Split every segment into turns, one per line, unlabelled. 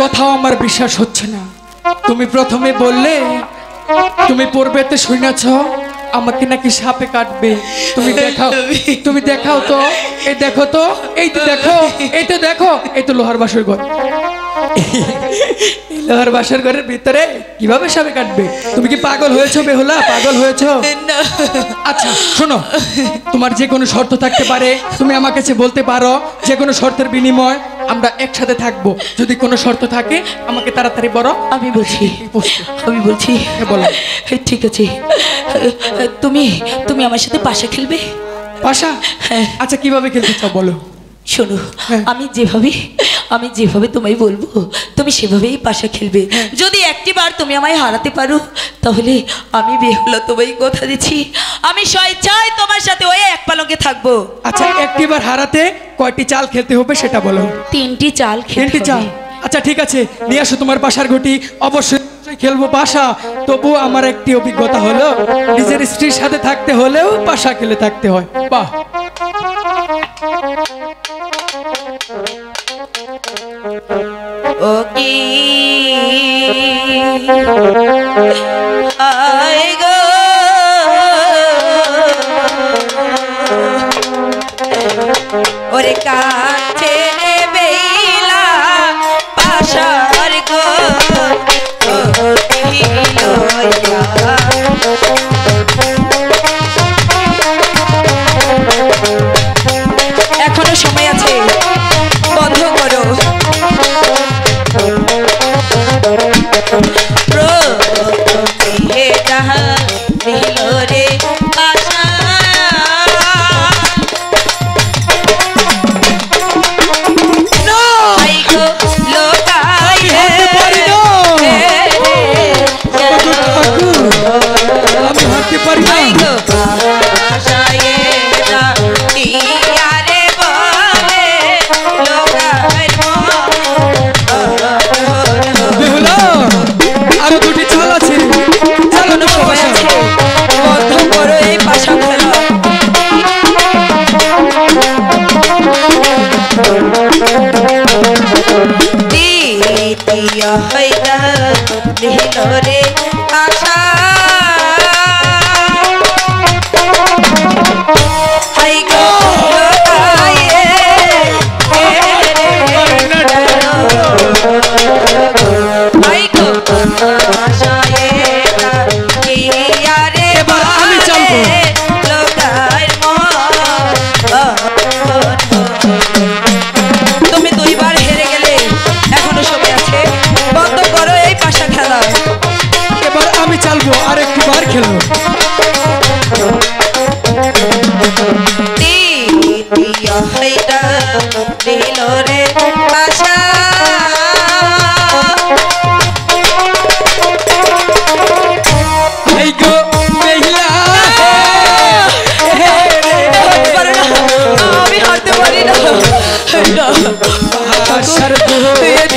কথাও আমার বিশ্বাস হচ্ছে না। তুমি প্রথমে বললে তুমি পূর্বেতে শুনেছ আমাকে নাকি সাপে কাটবে। তুমি দেখাও তো, এই দেখো তো, এই তো দেখো, এই তো দেখো, এই তো লোহার বাসর ঘর। লোহার বাসর ঘরের ভিতরে কিভাবে সাপে কাটবে? তুমি কি পাগল হয়েছো বেহুলা? পাগল হয়েছো? আচ্ছা শোনো, তোমার যে কোনো শর্ত থাকতে পারে, তুমি আমার কাছে বলতে পারো। যে কোনো শর্তের বিনিময় আমরা একসাথে থাকবো। যদি কোনো শর্ত থাকে আমাকে তাড়াতাড়ি বলো।
আমি বলছি,
বলো।
ঠিক আছে, তুমি আমার সাথে পাশা খেলবে।
পাশা? আচ্ছা কিভাবে খেলতে চাও বলো।
শোনো, আমি যেভাবে তোমায় বলবো তুমি সেভাবেই পাশা খেলবে। যদি একটি বার তুমি আমায় হারাতে পারো তাহলে আমি বেহুলা তোমায় কথা দিচ্ছি আমি স্বেচ্ছায় তোমার সাথে ওই এক পালঙ্কে থাকবো।
আচ্ছা একটি বার হারাতে কয়টি চাল খেলতে হবে সেটা বলো।
3টি চাল খেলতে হবে।
আচ্ছা ঠিক আছে, নিয়ে আসো তোমার পাশার ঘটি। অবশ্যই খেলবো পাশা। তবু আমার একটি অভিজ্ঞতা হলো, নিজের স্ত্রীর সাথে থাকতে হলেও পাশা খেলে থাকতে হয়। বাহ,
ও কি আয় গো ওরে কাছে বেলা পাশার গো এখনো সময় আছে, বন্ধ করো।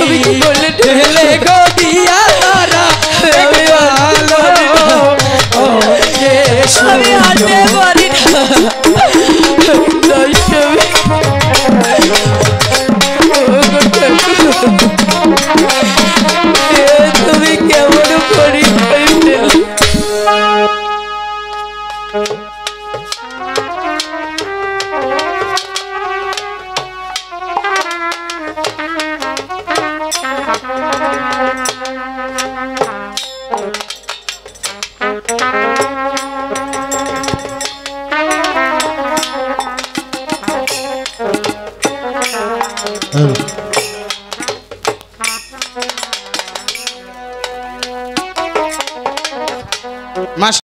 তুমি কি বললে ঢেলে গো দিয়া তারা আমি হাঁটতে পারি না। তুমি কেমন করি